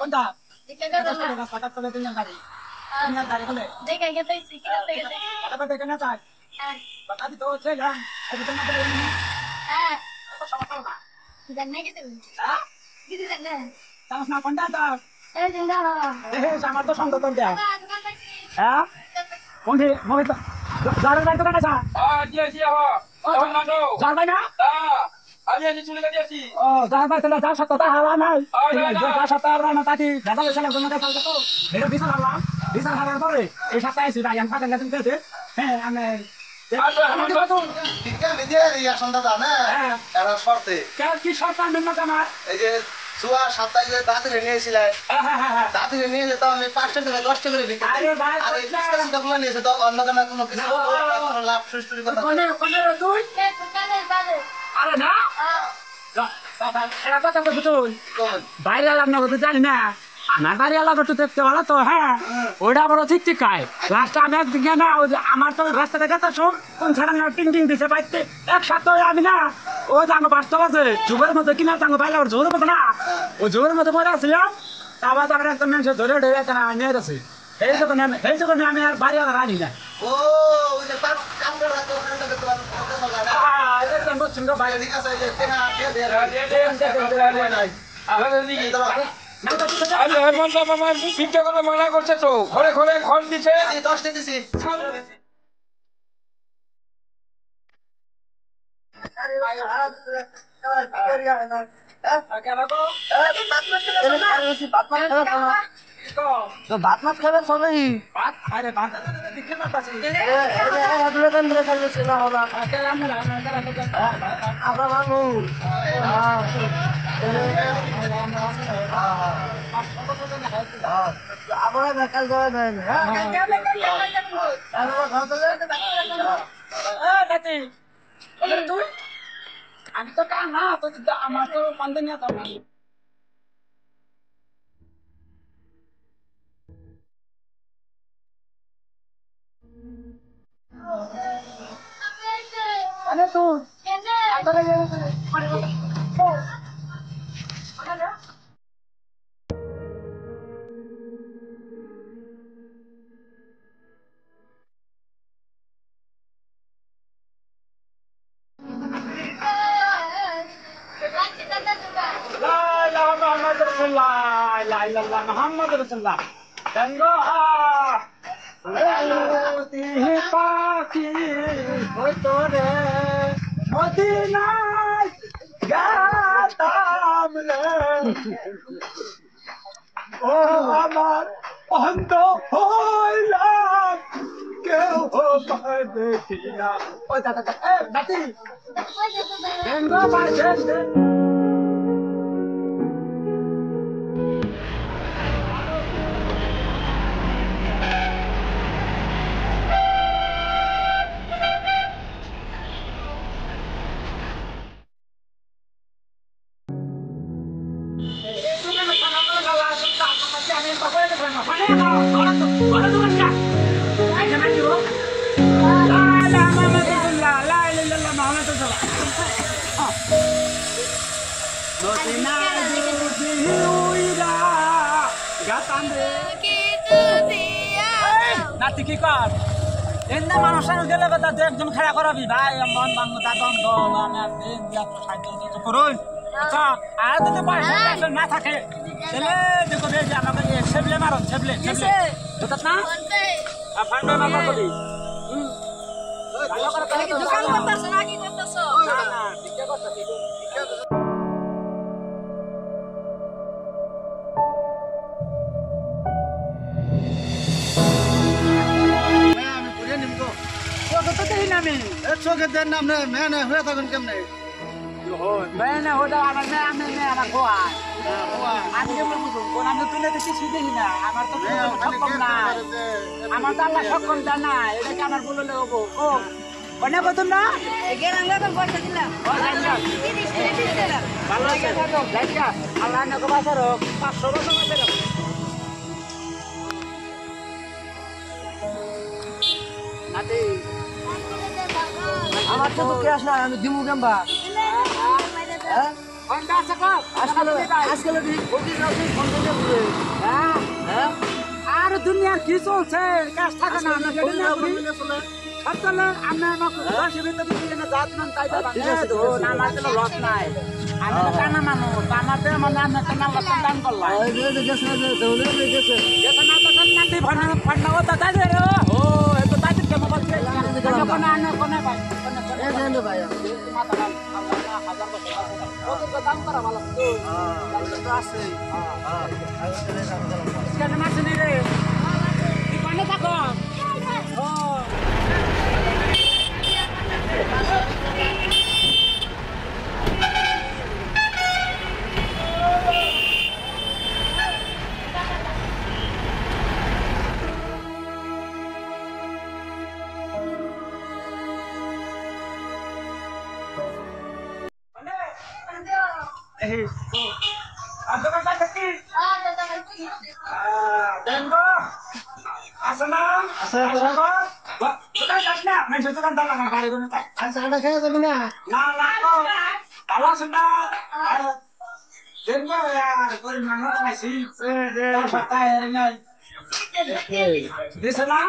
কোনটা দেখে গেল না রাস্তাটা চলে তিন গাড়ি বলে দেখে গেছে সিকিরা দেখে তারপর দেখে না চাই হ্যাঁ বাতা দিতে হচ্ছে না এই তো না বলে হ্যাঁ এত সমস্যা না জানে গেছে হ্যাঁ কিছু জানে তাস না কোনটা তা এই জিন্দা আমার তো সন্দেহ তো দেয়া হ্যাঁ কোনটি মহিত যারা নাই তো না চা দিয়েছি যার ভাই না আমি আছি চলে গেছি ও যার ভাই তাহলে যার সাথে তো হারা নাই যার সাথে হারা না তাকে দাদা এসে জন্য কাজ করতে এটা বিশাল হারলাম বিশাল হারার পরে এই সপ্তাহে এসে ভাই আমি পাঠান গেছেন পেয়েছে হ্যাঁ আমি কি সরকার মেন না এই যে সুয়া সাপ্তাহে যে দাঁতরে নিয়েছিলেন দাঁতরে নিয়ে যেত আমি 5 টাকা 10 টাকা করে বিক্রি আরে ভাই আর এই টাকাগুলো নিয়েছে তো অন্য কোনো কিছু লাভ সৃষ্টির কথা কোনে কোনে তুই কে দোকানে বাজে আরে না এরা কথা বলছো তুই বাইরে আলাম না তো জানি না আমার বাড়ি এলাকা তো দেখতে ভালো তো হ্যাঁ ওইটা বড় ঠিক ঠিক খায় লাস্টে আমি একদিকে না আমার তো রাস্তাতে গেছে শোন কোন ছাড়া না টিং টিং দিছে বাইতে এক সপ্তাহে আমি না ও জানো বাস্তব আছে যুগের মধ্যে কিনা জানো বাইলে ওর জোরের মতো না ও জোরের মতো পরে আসছিলাম তারপর তারপরে একদম মানুষ ধরে ধরে একটা নিয়ে যাচ্ছে এই যখন আমি আর বাড়ি আর আনি না ও ওই যে তার কাম করে রাখতে ওখানে দেখতে পারেন একদম বলছেন গো ভাই ঠিক আছে যে ভিক্ষা করে মানা করছে তো ঘরে ঘরে ঘর দিছে 10 টাকা দিছি ভাত মাছ খাবে সবাই আমরা মানুষ আমরা বেকার করে দেন আমি তো কা না তো আমার তো মন্দ নিয়ে তো আরে তো আতরে মোহাম্মদ রসুল্লাহ পাখি তোরে মদিনায় গাতাম রে ও আমার অন্ধ হইলাম কেউ দেখি না ও দাদা দাদি বেঙ্গো বাজে নাতি কি কর এমনি মানুষের গেলে একজন খেলা করাবি ভাই মন বাংলা দণ্ড সাহায্য করুন আচ্ছা আর যদি পয়সা না থাকে তাহলে দেখো যে আমাকে সেবলে মারো সেবলে বুঝত না ফান্ডে মাথা করি ভালো করে তাহলে কি দোকান করতেছ না কি করতেছ না না ঠিক আছে ঠিক আছে চোখের দেন নাম মেয়ে হয়ে থাকুন কেমনে মেয়ে হয়ে আমার মেয়ে আমি মেয়ে আমার গোয়া আমি কেমন বুঝুন আমি তুলে দেখি শিখেছি না আমার তো সক্ষম না আমার তো আল্লাহ সক্ষম দেয় না এটাকে আমার বললে হবো ও অনেক কতন না পয়সা দিলাম ভালো লাগে থাকো আল্লাহ নাকি বাঁচার 500 বছর বাঁচার আমার তো ক্যাশ না আমি দিমু কেমবা ফোনটা আছে কো আজকাল ওকে কাছে ফোন করে বলে হ্যাঁ হ্যাঁ আর দুনিয়ার কি চলছে কাজ থাকে না আমরা গেলি না করি চলে সত্তর আমরা রসে ভিতরে দিলে না জাত মান তাই দেবা ঠিক আছে, তো না আমার কোনো লস নাই আমি তো কানা মানুষ আমাদের মানে আমরা তো না লস দান করলাম ওই যে গেছে দৌড়ে গেছে যেটা না তো না দি ফন্ডা ও দাদা রে ও এত দাদি কে মোবাইল কে কোন আনো কোন ভাই কোন এ দেন ভাই মাথা দাম আল্লাহ হাজার বছর ও তো দাম করা ভালো তো ওটা তো আছে কেন মাছ নেই রে তুই কোনে থাকো ও Ada kan kaki? Dengo. Asana. Asana. Wah, bukan kasnya. Main situ kan dalam kan kali itu. সাড়া খেয়ে যাবে না Nah, nah. Kalau sudah. Dengo ya, kau mana tu masih? Tak patah ya dengan. Di sana?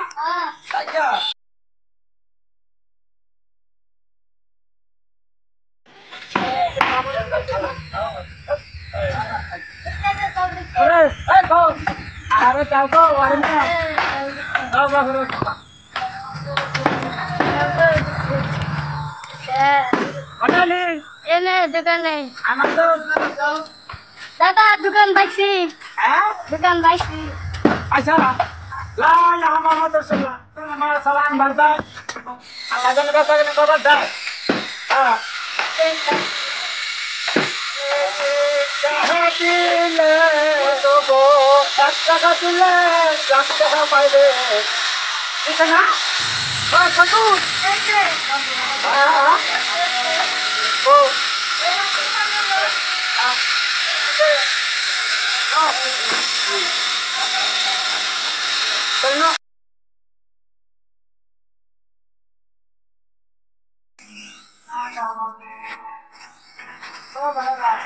Tak ada. Kau. Ada tahu kau warna? Oh, bagus. Mana ni? এনে দোকানে Anak tu. দাদা দোকান পাইছি Eh? দোকান পাইছি Asal. Lah, ya Muhammad Rasulullah. Nama salam barda. Allah jangan kata kena kau barda. Ah. Kahadile to bo, sakka tule, sakka paile. Di sana? Oh, satu. Ah. Oh. Tengok. Oh, benar.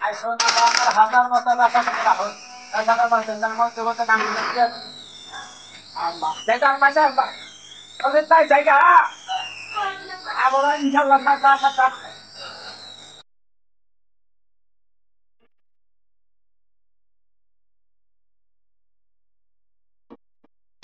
Aisyah nak hazar masalah apa sekarang? Hazar masalah jangan coba tenang saja. Allah. Jangan macam apa. Kalau tak jaga. Amoran insyaallah tak.